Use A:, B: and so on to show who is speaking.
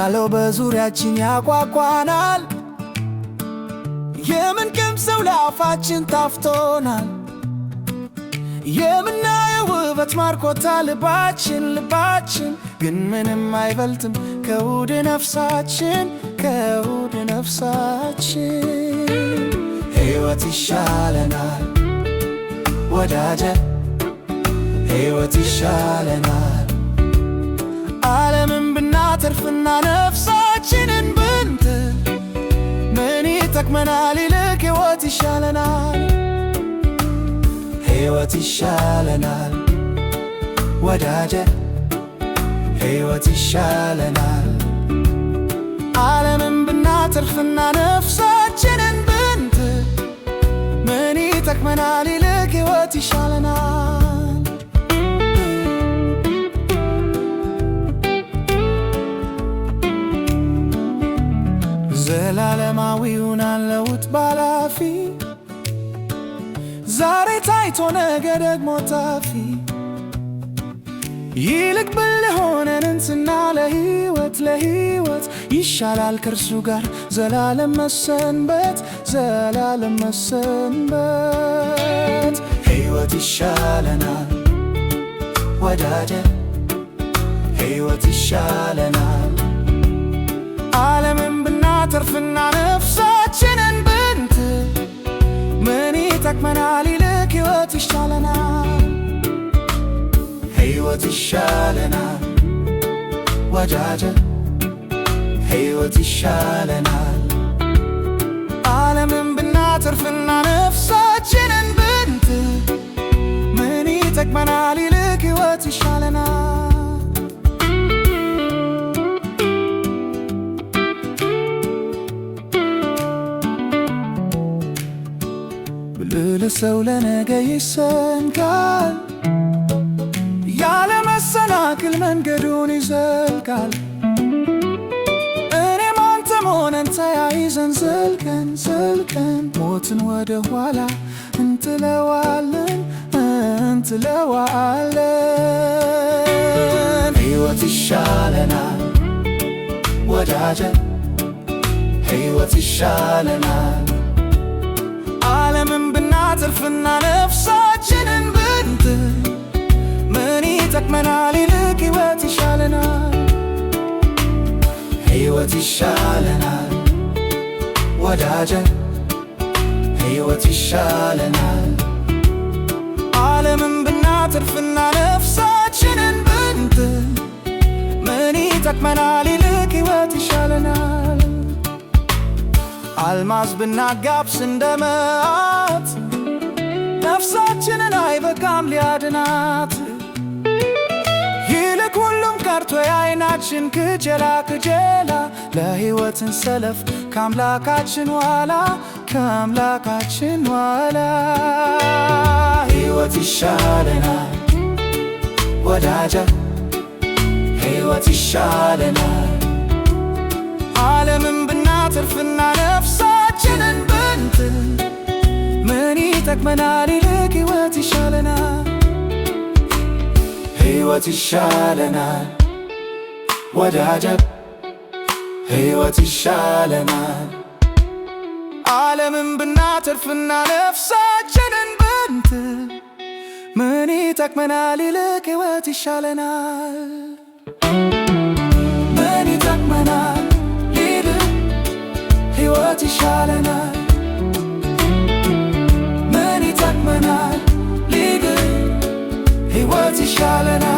A: ያለው በዙሪያችን ያጓጓናል። የምንቀምሰው ለአፋችን ታፍቶናል። የምናየው ውበት ማርኮታል ልባችን ግን ምንም አይበልጥም ከውድ ነፍሳችን ሕይወት ይሻለናል ወዳጄ ሕይወት ይሻለናል። ዓለምን ብናተርፍና ነፍሳችንን ብንጥል ምን ይጠቅመናል? ይልቅ ሕይወት ይሻለናል። ሕይወት ይሻለናል ወዳጄ ሕይወት ይሻለናል። ዓለምን ብናተርፍና ነፍሳችንን ብንጥል ምን ይጠቅመናል? ይልቅ ሕይወት ይሻለናል። ዘላለማዊውን አለውጥ ባላፊ ዛሬ ታይቶ ነገ ደግሞ ታፊ ይልቅ ብልህ ሆነን እንትና ለሕይወት ይሻላል ከእርሱ ጋር ዘላለም መሰንበት ሕይወት ይሻለናል ወዳጄ ሕይወት ይሻለናል። ዓለምን ብናተርፍና ነፍሳችንን ብንጥል ምን ይጠቅመናል? ይልቅ ሕይወት ይሻለናል። ሕይወት ይሻለናል ወዳጄ ሕይወት ይሻለናል። ዓለምን ብናተርፍና ነፍሳችንን ብንጥል ምን ይጠቅመናል? ይልቅ ሕይወት ይሻለናል። ብልህ ሰው ለነገ ይሰንቃል፣ ያለ መሰናክል መንገዱን ይዘልቃል። እኔም አንተም ሆነን ተያይዘን ዘልቀን ሞትን ወደ ኋላ እንጥለዋለን። ሕይወት ይሻለናል ወዳጄ ሕይወት ይሻለናል። ዓለምን ብናተርፍና ነፍሳችንን ብንጥል ምን ይጠቅመናል? ይልቅ ሕይወት ይሻለናል። ሕይወት ይሻለናል ወዳጄ ሕይወት ይሻለናል። ዓለምን ብናተርፍና ነፍሳችንን ብንጥል ምን ይጠቅመናል? ይልቅ ሕይወት ይሻለናል። አልማዝ ብናጋብስ እንደ መዓት ነፍሳችንን አይበቃም ሊያድናት። ይልቅ ሁሉም ቀርቶ የዓይናችን ክጀላ ለሕይወት እንሰለፍ ከአምላካችን ኋላ ሕይወት ይሻለናል ወዳጄ ሕይወት ይሻለናል። ዓለምን ብናተርፍና ነፍሳችንን ብንጥል ምን ይጠቅመናል? ይልቅ ሕይወት ይሻለናል። ሕይወት ይሻለናል ወዳጄ ሕይወት ይሻለናል። ዓለምን ብናተርፍና ነፍሳችንን ብንጥል ምን ይጠቅመናል? ይልቅ ሕይወት ይሻለናል። ምን ይጠቅመናል? ይልቅ ሕይወት ይሻለናል። ምን ይጠቅመናል? ይልቅ ሕይወት ይሻለናል።